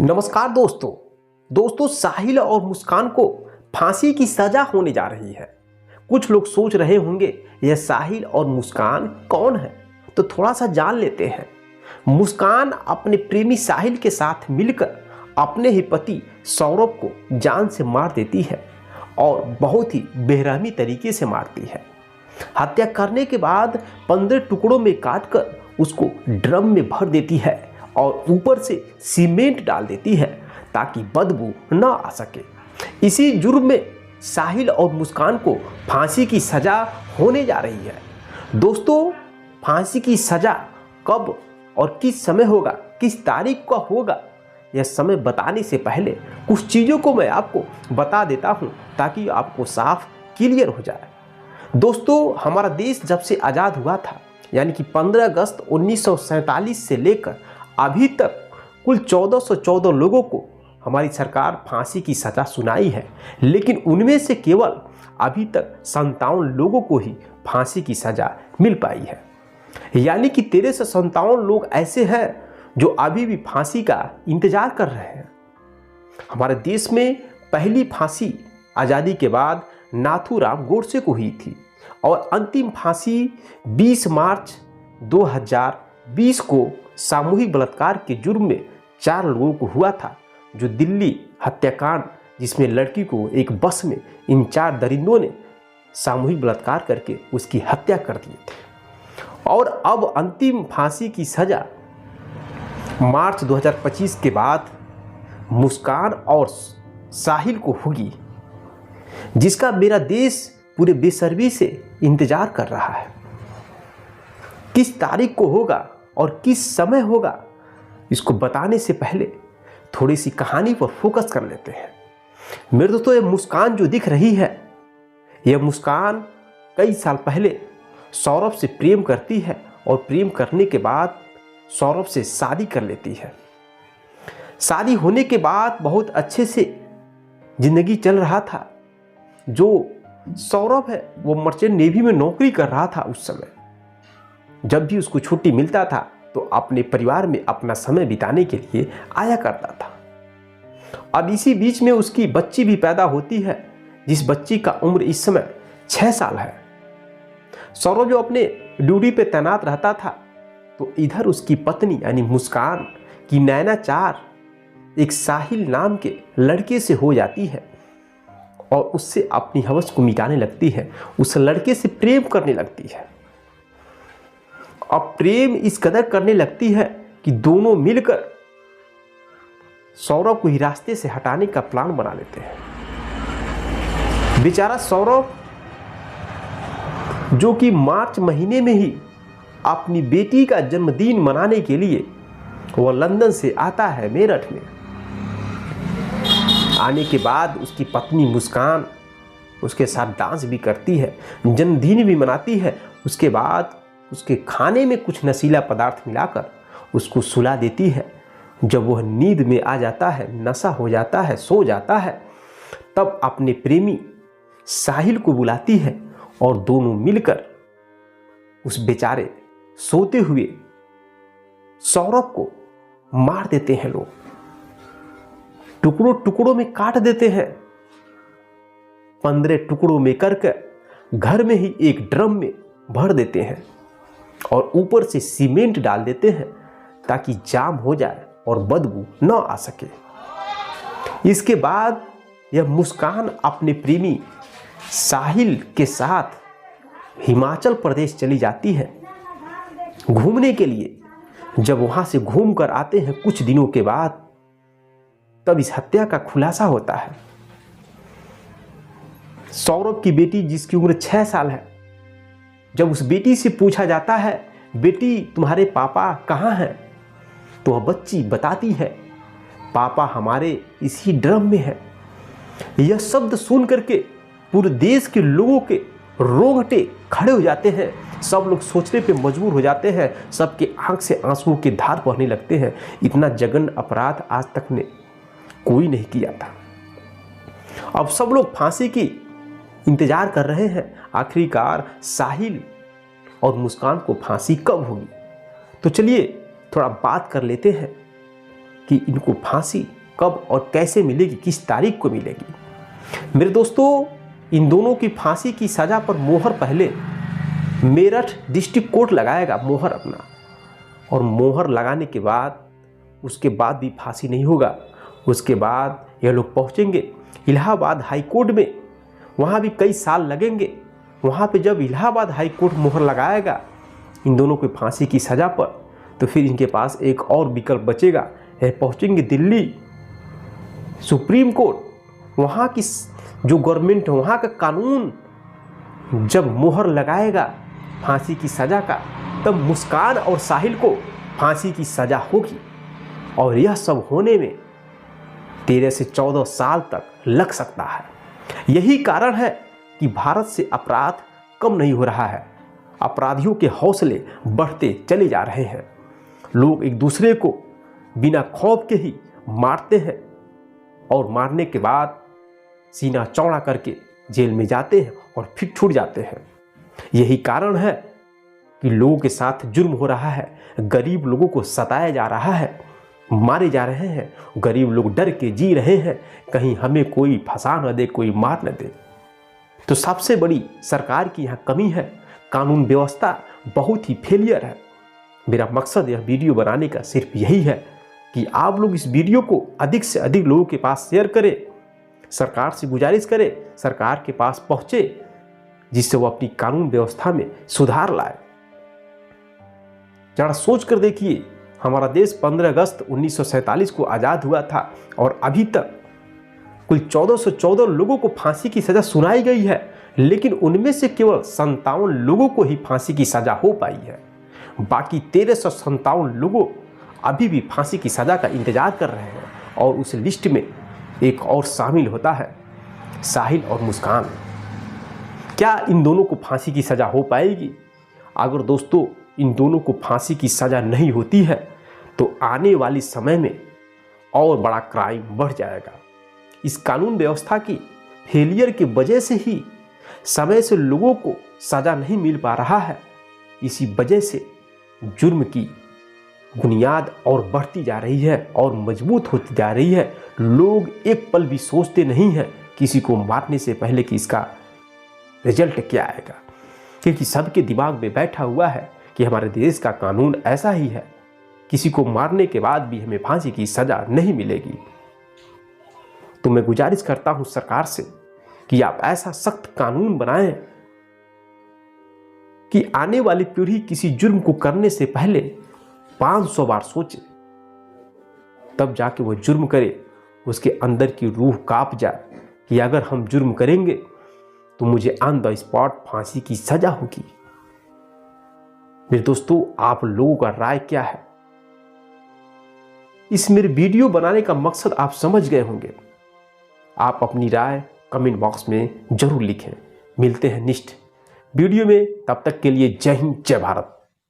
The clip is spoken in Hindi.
नमस्कार दोस्तों साहिल और मुस्कान को फांसी की सजा होने जा रही है। कुछ लोग सोच रहे होंगे यह साहिल और मुस्कान कौन है, तो थोड़ा सा जान लेते हैं। मुस्कान अपने प्रेमी साहिल के साथ मिलकर अपने ही पति सौरभ को जान से मार देती है और बहुत ही बेरहमी तरीके से मारती है। हत्या करने के बाद 15 टुकड़ों में काटकर उसको ड्रम में भर देती है और ऊपर से सीमेंट डाल देती है ताकि बदबू न आ सके। इसी जुर्म में साहिल और मुस्कान को फांसी की सजा होने जा रही है। दोस्तों, फांसी की सजा कब और किस समय होगा, किस तारीख का होगा, यह समय बताने से पहले कुछ चीज़ों को मैं आपको बता देता हूं ताकि आपको साफ क्लियर हो जाए। दोस्तों, हमारा देश जब से आज़ाद हुआ था, यानी कि 15 अगस्त 1947 से लेकर अभी तक कुल 1414 लोगों को हमारी सरकार फांसी की सज़ा सुनाई है, लेकिन उनमें से केवल अभी तक 57 लोगों को ही फांसी की सज़ा मिल पाई है। यानी कि 13 से 57 लोग ऐसे हैं जो अभी भी फांसी का इंतजार कर रहे हैं। हमारे देश में पहली फांसी आज़ादी के बाद नाथूराम गोडसे को हुई थी और अंतिम फांसी 20 मार्च 2020 को सामूहिक बलात्कार के जुर्म में 4 लोगों को हुआ था, जो दिल्ली हत्याकांड, जिसमें लड़की को एक बस में इन 4 दरिंदों ने सामूहिक बलात्कार करके उसकी हत्या कर दी थी। और अब अंतिम फांसी की सजा मार्च 2025 के बाद मुस्कान और साहिल को होगी, जिसका मेरा देश पूरे बेसब्री से इंतजार कर रहा है। किस तारीख को होगा और किस समय होगा, इसको बताने से पहले थोड़ी सी कहानी पर फोकस कर लेते हैं। मेरे दोस्तों, यह मुस्कान जो दिख रही है, यह मुस्कान कई साल पहले सौरभ से प्रेम करती है और प्रेम करने के बाद सौरभ से शादी कर लेती है। शादी होने के बाद बहुत अच्छे से जिंदगी चल रहा था। जो सौरभ है वो मर्चेंट नेवी में नौकरी कर रहा था। उस समय जब भी उसको छुट्टी मिलता था तो अपने परिवार में अपना समय बिताने के लिए आया करता था। अब इसी बीच में उसकी बच्ची भी पैदा होती है, जिस बच्ची का उम्र इस समय 6 साल है। सौरभ जो अपने ड्यूटी पे तैनात रहता था, तो इधर उसकी पत्नी यानी मुस्कान की नैनाचार एक साहिल नाम के लड़के से हो जाती है और उससे अपनी हवस को मिटाने लगती है, उस लड़के से प्रेम करने लगती है। अब प्रेम इस कदर करने लगती है कि दोनों मिलकर सौरभ को ही रास्ते से हटाने का प्लान बना लेते हैं। बेचारा सौरभ, जो कि मार्च महीने में ही अपनी बेटी का जन्मदिन मनाने के लिए वह लंदन से आता है मेरठ में। आने के बाद उसकी पत्नी मुस्कान उसके साथ डांस भी करती है, जन्मदिन भी मनाती है। उसके बाद उसके खाने में कुछ नशीला पदार्थ मिलाकर उसको सुला देती है। जब वह नींद में आ जाता है, नशा हो जाता है, सो जाता है, तब अपने प्रेमी साहिल को बुलाती है और दोनों मिलकर उस बेचारे सोते हुए सौरभ को मार देते हैं। लोग टुकड़ों टुकड़ों में काट देते हैं। 15 टुकड़ों में करके घर में ही एक ड्रम में भर देते हैं और ऊपर से सीमेंट डाल देते हैं ताकि जाम हो जाए और बदबू न आ सके। इसके बाद यह मुस्कान अपने प्रेमी साहिल के साथ हिमाचल प्रदेश चली जाती है घूमने के लिए। जब वहां से घूम कर आते हैं कुछ दिनों के बाद, तब इस हत्या का खुलासा होता है। सौरभ की बेटी, जिसकी उम्र 6 साल है, जब उस बेटी से पूछा जाता है, बेटी तुम्हारे पापा कहाँ हैं, तो वह बच्ची बताती है, पापा हमारे इसी ड्रम में है। यह शब्द सुन करके पूरे देश के लोगों के रोंगटे खड़े हो जाते हैं। सब लोग सोचने पे मजबूर हो जाते हैं। सबके आंख से आंसुओं की धार बहने लगते हैं। इतना जघन्य अपराध आज तक ने कोई नहीं किया था। अब सब लोग फांसी की इंतजार कर रहे हैं। आखिरकार साहिल और मुस्कान को फांसी कब होगी। तो चलिए थोड़ा बात कर लेते हैं कि इनको फांसी कब और कैसे मिलेगी, किस तारीख को मिलेगी। मेरे दोस्तों, इन दोनों की फांसी की सज़ा पर मोहर पहले मेरठ डिस्ट्रिक्ट कोर्ट लगाएगा, मोहर अपना, और मोहर लगाने के बाद उसके बाद भी फांसी नहीं होगा। उसके बाद ये लोग पहुंचेंगे इलाहाबाद हाई कोर्ट में, वहाँ भी कई साल लगेंगे। वहाँ पे जब इलाहाबाद हाई कोर्ट मोहर लगाएगा इन दोनों की फांसी की सज़ा पर, तो फिर इनके पास एक और विकल्प बचेगा, ये पहुँचेंगे दिल्ली सुप्रीम कोर्ट। वहाँ की जो गवर्नमेंट है, वहाँ का कानून जब मोहर लगाएगा फांसी की सज़ा का, तब मुस्कान और साहिल को फांसी की सज़ा होगी। और यह सब होने में 13 से 14 साल तक लग सकता है। यही कारण है कि भारत से अपराध कम नहीं हो रहा है, अपराधियों के हौसले बढ़ते चले जा रहे हैं। लोग एक दूसरे को बिना खौफ के ही मारते हैं और मारने के बाद सीना चौड़ा करके जेल में जाते हैं और फिर छूट जाते हैं। यही कारण है कि लोगों के साथ जुर्म हो रहा है, गरीब लोगों को सताया जा रहा है, मारे जा रहे हैं। गरीब लोग डर के जी रहे हैं, कहीं हमें कोई फंसा न दे, कोई मार न दे। तो सबसे बड़ी सरकार की यहाँ कमी है, कानून व्यवस्था बहुत ही फेलियर है। मेरा मकसद यह वीडियो बनाने का सिर्फ यही है कि आप लोग इस वीडियो को अधिक से अधिक लोगों के पास शेयर करें, सरकार से गुजारिश करें, सरकार के पास पहुँचे, जिससे वो अपनी कानून व्यवस्था में सुधार लाए। जरा सोच कर देखिए, हमारा देश 15 अगस्त 1947 को आज़ाद हुआ था और अभी तक कुल 1414 लोगों को फांसी की सज़ा सुनाई गई है, लेकिन उनमें से केवल 57 लोगों को ही फांसी की सज़ा हो पाई है। बाकी 1357 लोगों अभी भी फांसी की सज़ा का इंतजार कर रहे हैं। और उस लिस्ट में एक और शामिल होता है, साहिल और मुस्कान। क्या इन दोनों को फांसी की सज़ा हो पाएगी? अगर दोस्तों इन दोनों को फांसी की सज़ा नहीं होती है तो आने वाले समय में और बड़ा क्राइम बढ़ जाएगा। इस कानून व्यवस्था की फेलियर की वजह से ही समय से लोगों को सज़ा नहीं मिल पा रहा है। इसी वजह से जुर्म की बुनियाद और बढ़ती जा रही है और मजबूत होती जा रही है। लोग एक पल भी सोचते नहीं हैं किसी को मारने से पहले कि इसका रिजल्ट क्या आएगा, क्योंकि सबके दिमाग में बैठा हुआ है कि हमारे देश का कानून ऐसा ही है, किसी को मारने के बाद भी हमें फांसी की सज़ा नहीं मिलेगी। तो मैं गुजारिश करता हूं सरकार से कि आप ऐसा सख्त कानून बनाएं कि आने वाली पीढ़ी किसी जुर्म को करने से पहले 500 बार सोचे, तब जाके वो जुर्म करे, उसके अंदर की रूह कांप जाए कि अगर हम जुर्म करेंगे तो मुझे ऑन द स्पॉट फांसी की सजा होगी। मेरे दोस्तों, आप लोगों का राय क्या है? इस मेरे वीडियो बनाने का मकसद आप समझ गए होंगे। आप अपनी राय कमेंट बॉक्स में जरूर लिखें। मिलते हैं नेक्स्ट वीडियो में, तब तक के लिए जय हिंद, जय भारत।